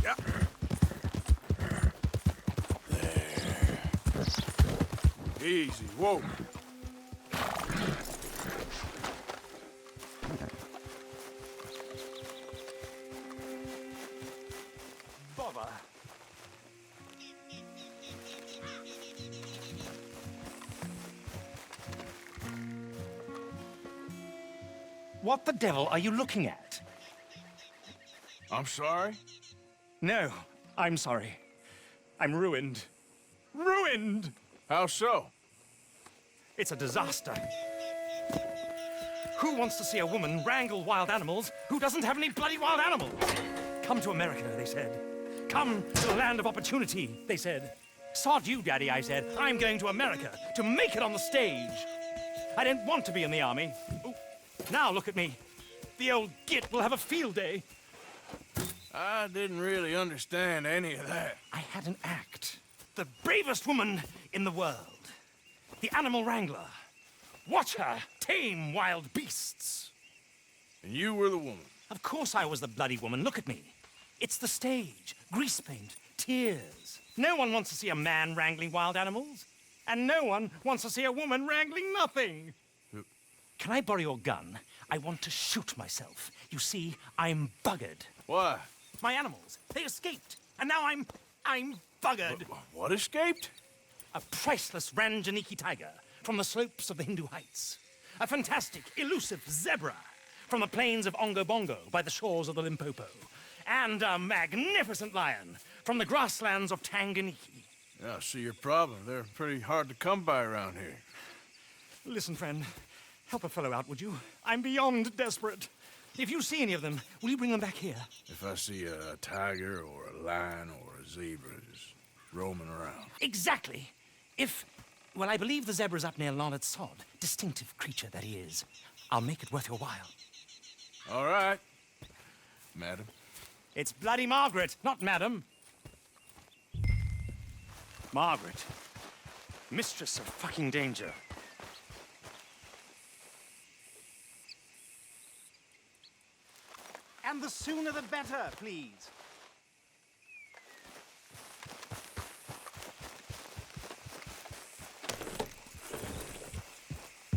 Yeah. There. Easy, whoa. Bother. What the devil are you looking at? I'm sorry? No, I'm sorry. I'm ruined. Ruined! How so? It's a disaster. Who wants to see a woman wrangle wild animals who doesn't have any bloody wild animals? Come to America, they said. Come to the land of opportunity, they said. Sod you, Daddy, I said. I'm going to America to make it on the stage. I didn't want to be in the army. Ooh. Now look at me. The old git will have a field day. I didn't really understand any of that. I had an act. The bravest woman in the world. The animal wrangler. Watch her tame wild beasts. And you were the woman. Of course I was the bloody woman. Look at me. It's the stage. Grease paint. Tears. No one wants to see a man wrangling wild animals. And no one wants to see a woman wrangling nothing. Can I borrow your gun? I want to shoot myself. You see, I'm buggered. Why? My animals, they escaped. And now I'm buggered. What escaped? A priceless Ranjaniki tiger from the slopes of the Hindu Heights. A fantastic, elusive zebra from the plains of Ongo Bongo by the shores of the Limpopo. And a magnificent lion from the grasslands of Tanganyika. Yeah, I see your problem. They're pretty hard to come by around here. Listen, friend, help a fellow out, would you? I'm beyond desperate. If you see any of them, will you bring them back here? If I see a tiger or a lion or a zebra just roaming around. Exactly. Well, I believe the zebra's up near Larned Sod. Distinctive creature that he is. I'll make it worth your while. All right, madam. It's bloody Margaret, not madam. Margaret. Mistress of fucking danger. And the sooner the better, please.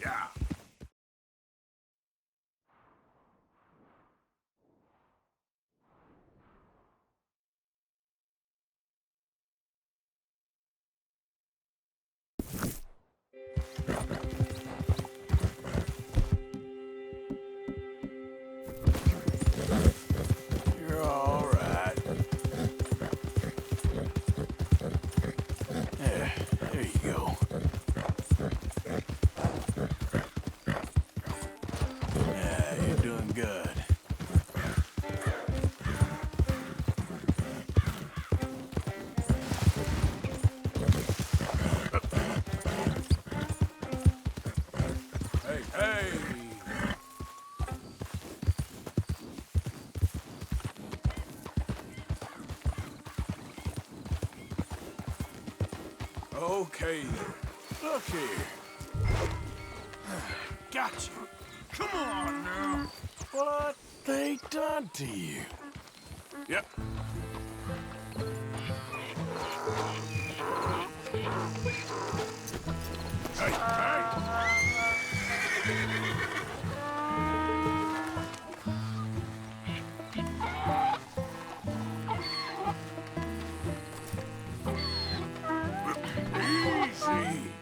Yeah. You're all right. There you go. Yeah, you're doing good. Hey, hey! Okay, look here. Gotcha. Come on now. What they done to you? Yep. Hey, hey! Easy.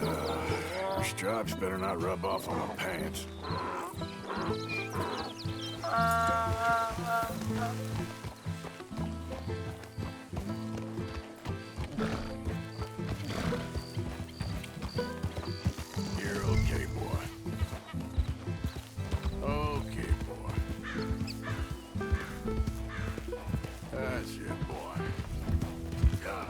Your stripes better not rub off on my pants. You're okay, boy. Okay, boy. That's it, boy. Yeah.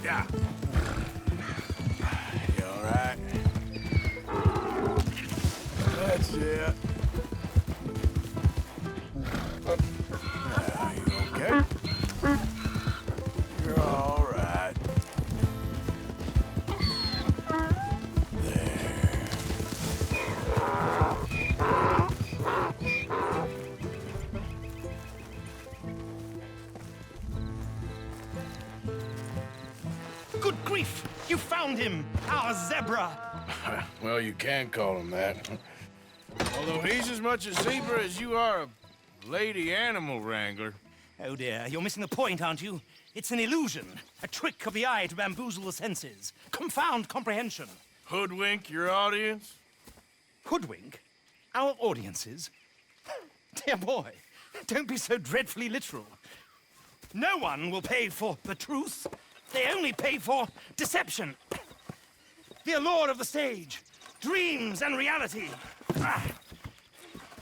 Yeah. You all right? That's it. You okay? You're all right. There. Good grief! You found him! Our zebra! Well, you can call him that. Although he's as much a zebra as you are a lady animal wrangler. Oh dear, you're missing the point, aren't you? It's an illusion. A trick of the eye to bamboozle the senses. Confound comprehension. Hoodwink your audience? Hoodwink? Our audiences? Dear boy, don't be so dreadfully literal. No one will pay for the truth. They only pay for deception. The allure of the stage, dreams and reality. Ah.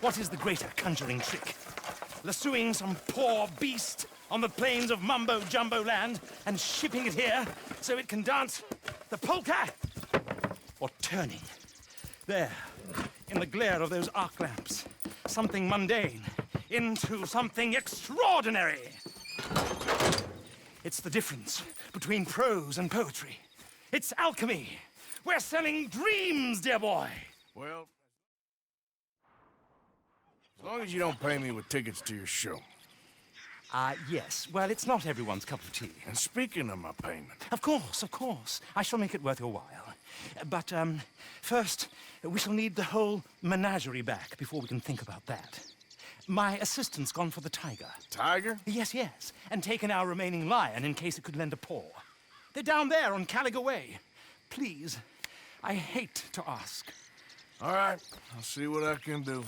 What is the greater conjuring trick? Lassoing some poor beast on the plains of mumbo-jumbo land and shipping it here so it can dance the polka? Or turning, there, in the glare of those arc lamps, something mundane into something extraordinary? It's the difference between prose and poetry. It's alchemy. We're selling dreams, dear boy. Well, as long as you don't pay me with tickets to your show. Yes. Well, it's not everyone's cup of tea. And speaking of my payment, Of course, of course. I shall make it worth your while. But, first, we shall need the whole menagerie back before we can think about that. My assistant's gone for the tiger. Tiger? Yes, yes. And taken our remaining lion in case it could lend a paw. They're down there on Caliga Way. Please, I hate to ask. All right, I'll see what I can do.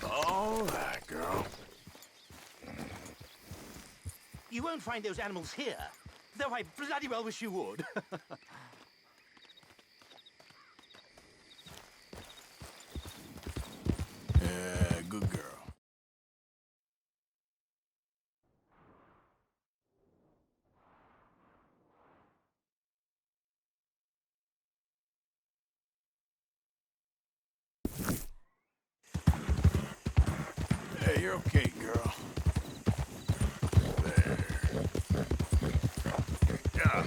All right, girl. You won't find those animals here, though I bloody well wish you would. Yeah, good girl. Hey, you're okay, girl. There. Yeah.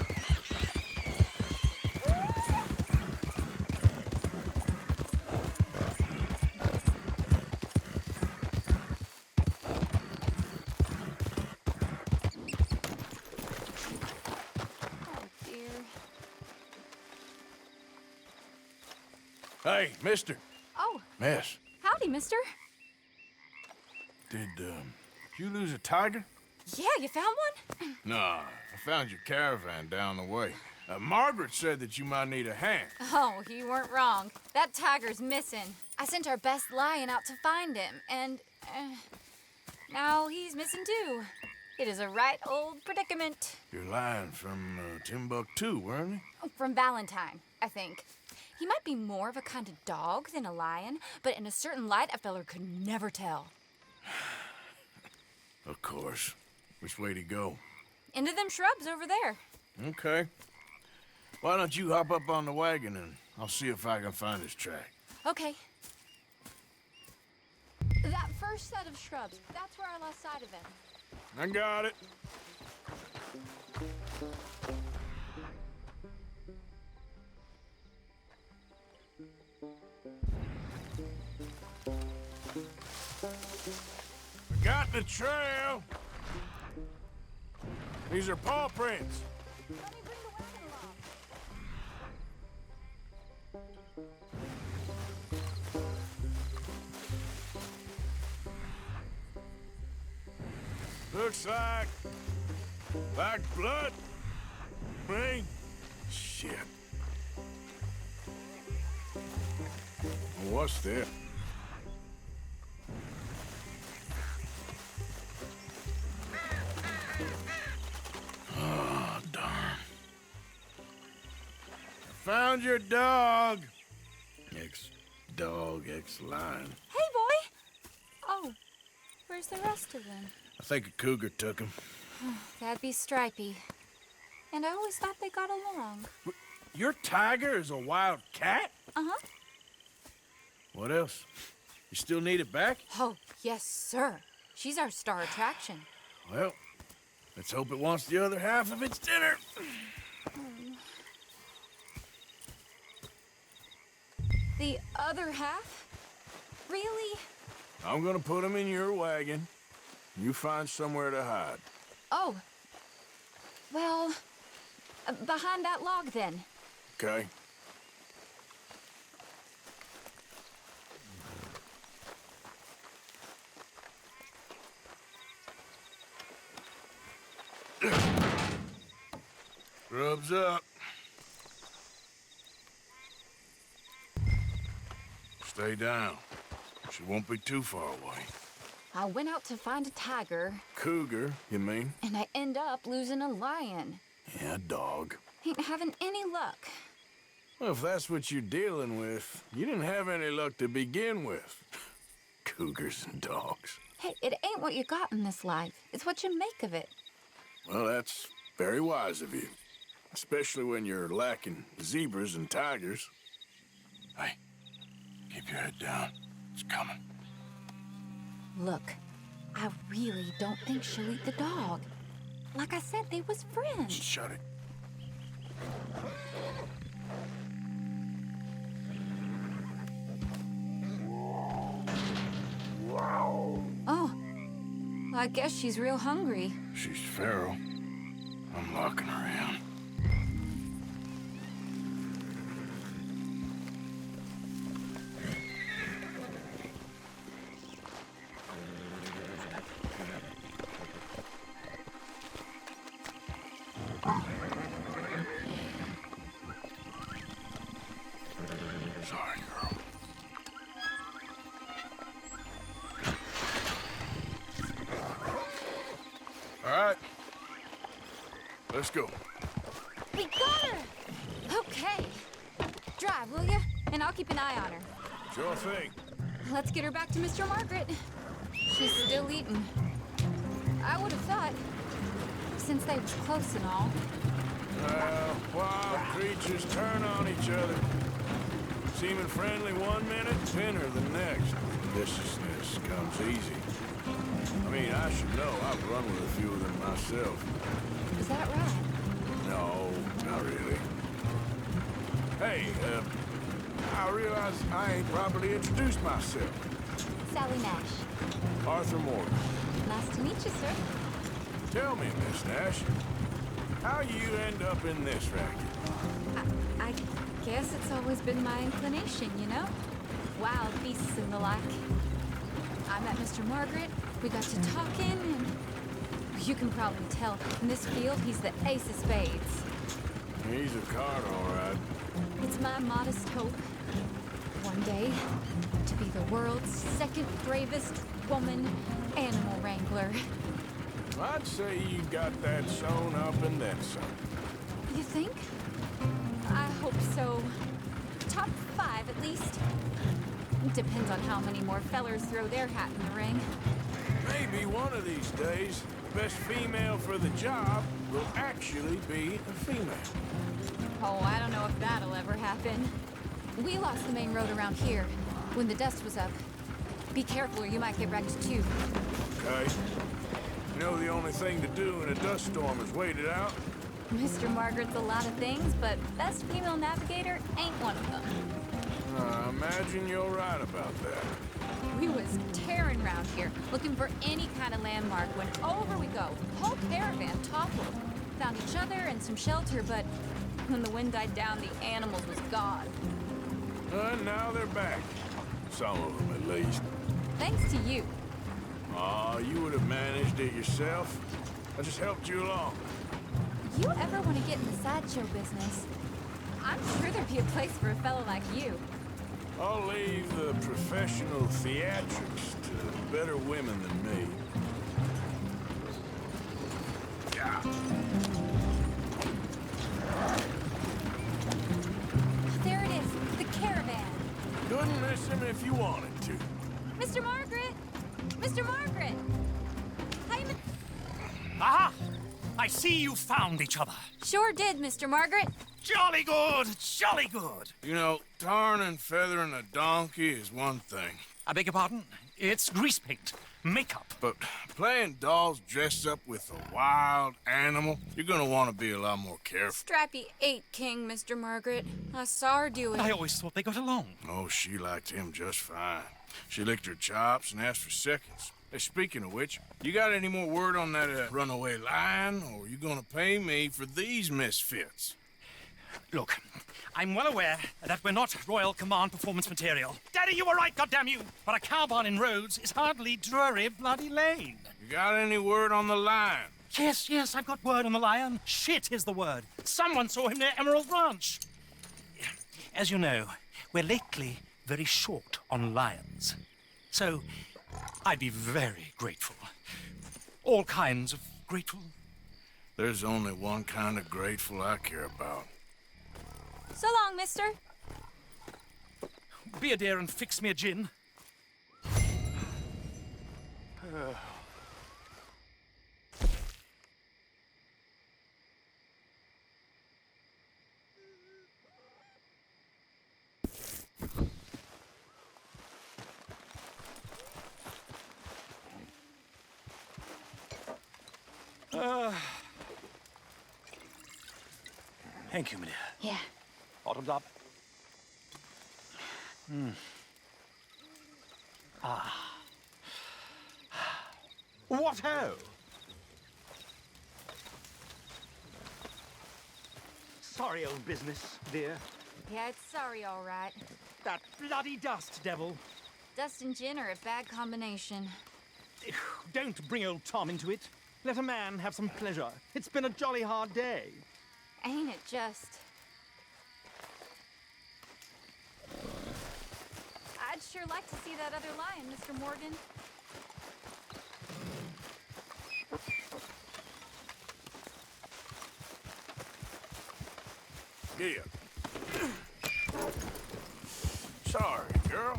Hey, mister. Oh, Miss, howdy, mister. did you lose a tiger? Yeah, you found one? No, I found your caravan down the way. Margaret said that you might need a hand. Oh, you weren't wrong. That tiger's missing. I sent our best lion out to find him, and now he's missing too. It is a right old predicament. You're lying from Timbuktu, weren't you? From Valentine, I think. He might be more of a kind of dog than a lion, but in a certain light, a feller could never tell. Of course. Which way to go? Into them shrubs over there. Okay. Why don't you hop up on the wagon and I'll see if I can find his track. Okay. That first set of shrubs, that's where I lost sight of him. I got it. I got the trail. These are paw prints. Let me bring the wagon along. Looks like blood. Rain. Shit. What's this? Oh, darn. found your dog. Ex-dog, ex-lion. Hey, boy! Oh, where's the rest of them? I think a cougar took him. That'd be Stripey. And I always thought they got along. Your tiger is a wild cat? Uh-huh. What else? You still need it back? Oh, yes, sir. She's our star attraction. Well, let's hope it wants the other half of its dinner. The other half? Really? I'm gonna put him in your wagon. You find somewhere to hide. Oh. Well, behind that log, then. Okay? Rubs up. Stay down. She won't be too far away. I went out to find a tiger, Cougar, you mean? and I end up losing a lion. Yeah, dog. Ain't having any luck. Well, if that's what you're dealing with, you didn't have any luck to begin with. Cougars and dogs. Hey, it ain't what you got in this life. It's what you make of it. Well, that's very wise of you. Especially when you're lacking zebras and tigers. Hey, keep your head down. It's coming. Look, I really don't think she'll eat the dog. Like I said, they was friends. Shut it. Oh, I guess she's real hungry. She's feral. I'm locking her in. Sorry, girl. All right. Let's go. We got her! Okay. Drive, will you? And I'll keep an eye on her. Sure thing. Let's get her back to Mr. Margaret. She's still eating. I would have thought, since they was close and all. Wild creatures turn on each other. Seeming friendly one minute, thinner the next. Viciousness comes easy. I mean, I should know. I've run with a few of them myself. Is that right? No, not really. Hey, I realize I ain't properly introduced myself. Sally Nash. Arthur Morgan. Nice to meet you, sir. Tell me, Miss Nash, how you end up in this racket? I guess it's always been my inclination, you know? Wild beasts and the like. I met Mr. Margaret, we got to talking, and you can probably tell, in this field, he's the ace of spades. He's a card, all right. It's my modest hope, one day, to be the world's second bravest woman animal wrangler. I'd say you got that sewn up and then some. You think? I hope so. Top 5, at least. Depends on how many more fellers throw their hat in the ring. Maybe one of these days, the best female for the job will actually be a female. Oh, I don't know if that'll ever happen. We lost the main road around here when the dust was up. Be careful or you might get wrecked too. Okay. You know the only thing to do in a dust storm is wait it out? Mr. Margaret's a lot of things, but best female navigator ain't one of them. I imagine you're right about that. We was tearing around here, looking for any kind of landmark when over we go. Whole caravan toppled. Found each other and some shelter, but when the wind died down, the animals was gone. And now they're back. Some of them, at least. Thanks to you. Aw, you would have managed it yourself. I just helped you along. If you ever want to get in the sideshow business, I'm sure there'd be a place for a fellow like you. I'll leave the professional theatrics to better women than me. Yeah. wanted to. Mr. Margaret! Mr. Margaret! Hi, Aha! I see you found each other. Sure did, Mr. Margaret. Jolly good, jolly good. You know, tarring and feathering a donkey is one thing. I beg your pardon? It's grease paint, makeup. But playing dolls dressed up with a wild animal, you're gonna want to be a lot more careful. Strappy ate King, Mr. Margaret. I saw her do it. I always thought they got along. Oh, she liked him just fine. She licked her chops and asked for seconds. Hey, speaking of which, you got any more word on that runaway lion, or are you gonna pay me for these misfits? Look, I'm well aware that we're not Royal Command performance material. Daddy, you were right, goddammit you! But a cowbarn in Rhodes is hardly Drury Bloody Lane. You got any word on the lion? Yes, I've got word on the lion. Shit is the word. Someone saw him near Emerald Ranch. As you know, we're lately very short on lions. So, I'd be very grateful. All kinds of grateful. There's only one kind of grateful I care about. So long, mister. Be a dear and fix me a gin. Thank you, my dear. Yeah. Bottoms up. What ho! Sorry, old business, dear. Yeah, it's sorry, all right. That bloody dust devil. Dust and gin are a bad combination. Don't bring old Tom into it. Let a man have some pleasure. It's been a jolly hard day. Ain't it just? I'd sure like to see that other lion, Mr. Morgan. Yeah. Sorry, girl.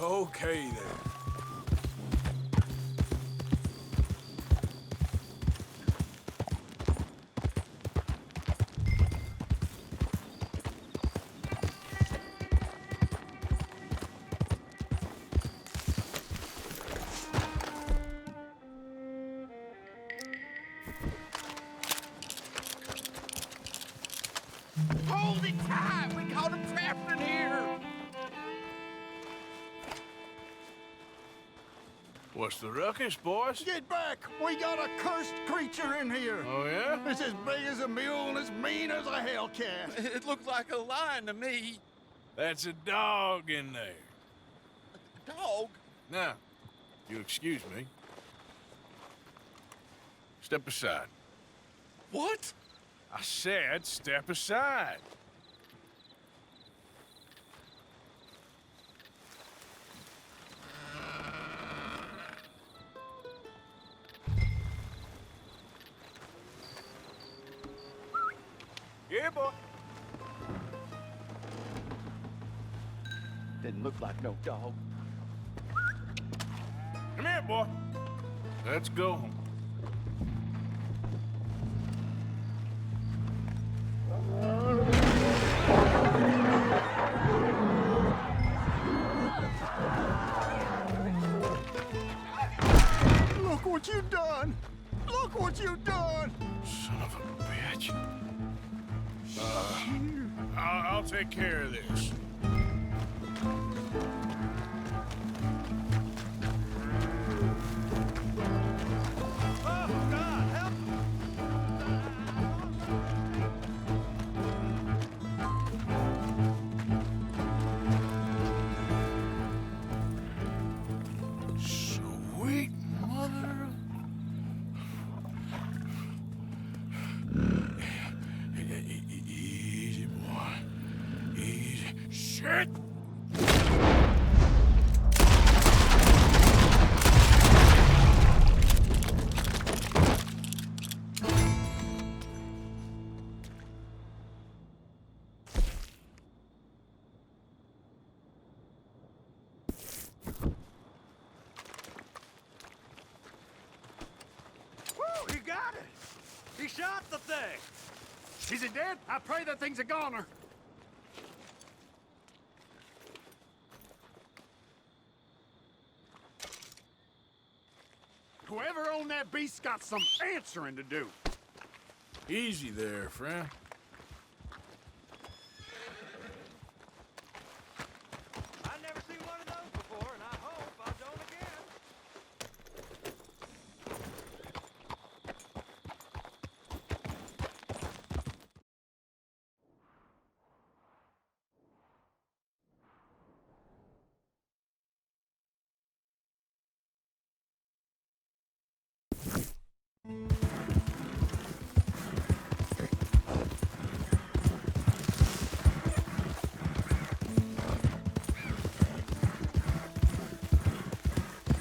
Okay, then. Hold it tight! We caught him trapped in here! What's the ruckus, boys? Get back! We got a cursed creature in here! Oh, yeah? It's as big as a mule and as mean as a hellcat. It looks like a lion to me. That's a dog in there. A dog? Now, you excuse me. Step aside. What? I said step aside. Yeah, boy. Didn't look like no dog. Come here, boy. Let's go home. Look what you done! Look what you done! Son of a bitch. I'll take care of this. Sweet mother. Easy, boy. Easy. Shit! shot the thing! Is it dead? I pray that thing's a goner. Whoever owned that beast's got some answering to do. Easy there, friend. I've never seen one of those before, and I hope I don't again.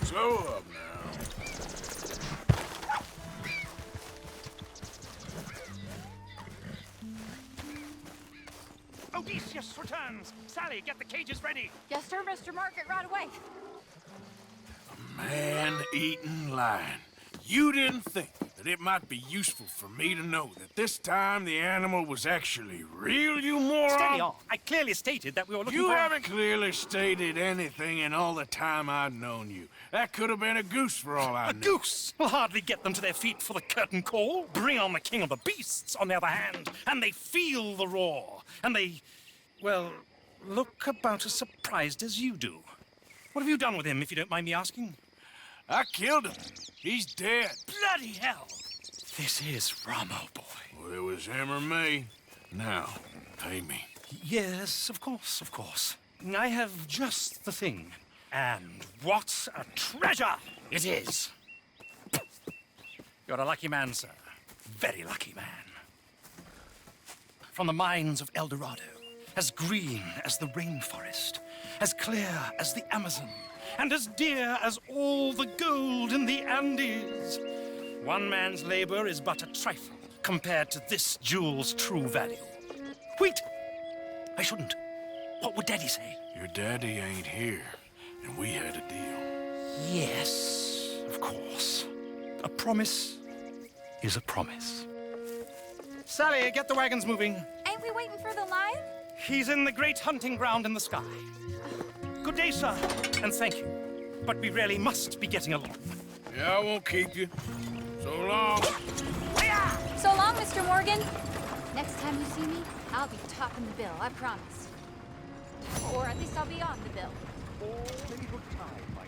Slow up now. Odysseus returns! Sally, get the cages ready! Yes, sir, Mr. Margaret, right away. Man-eating lion. You didn't think that it might be useful for me to know that this time the animal was actually real, you moron? Steady on. I clearly stated that we were looking You for... haven't clearly stated anything in all the time I've known you. That could have been a goose for all I A knew. goose will hardly get them to their feet for the curtain call. Bring on the king of the beasts, on the other hand, and they feel the roar. And they, well, look about as surprised as you do. What have you done with him, if you don't mind me asking? I killed him. He's dead. Bloody hell! This is Ramo, boy. Well, it was him or me. Now, pay me. Yes, of course, of course. I have just the thing. And what a treasure it is! You're a lucky man, sir. Very lucky man. From the mines of El Dorado, as green as the rainforest, as clear as the Amazon, and as dear as all the gold in the Andes. One man's labor is but a trifle compared to this jewel's true value. Wait! I shouldn't. What would Daddy say? Your daddy ain't here, and we had a deal. Yes, of course. A promise is a promise. Sally, get the wagons moving. Ain't we waiting for the lion? He's in the great hunting ground in the sky. Good day, sir, and thank you. But we really must be getting along. Yeah, I won't keep you. So long. So long, Mr. Morgan. Next time you see me, I'll be topping the bill, I promise. Or at least I'll be on the bill. All in good time, my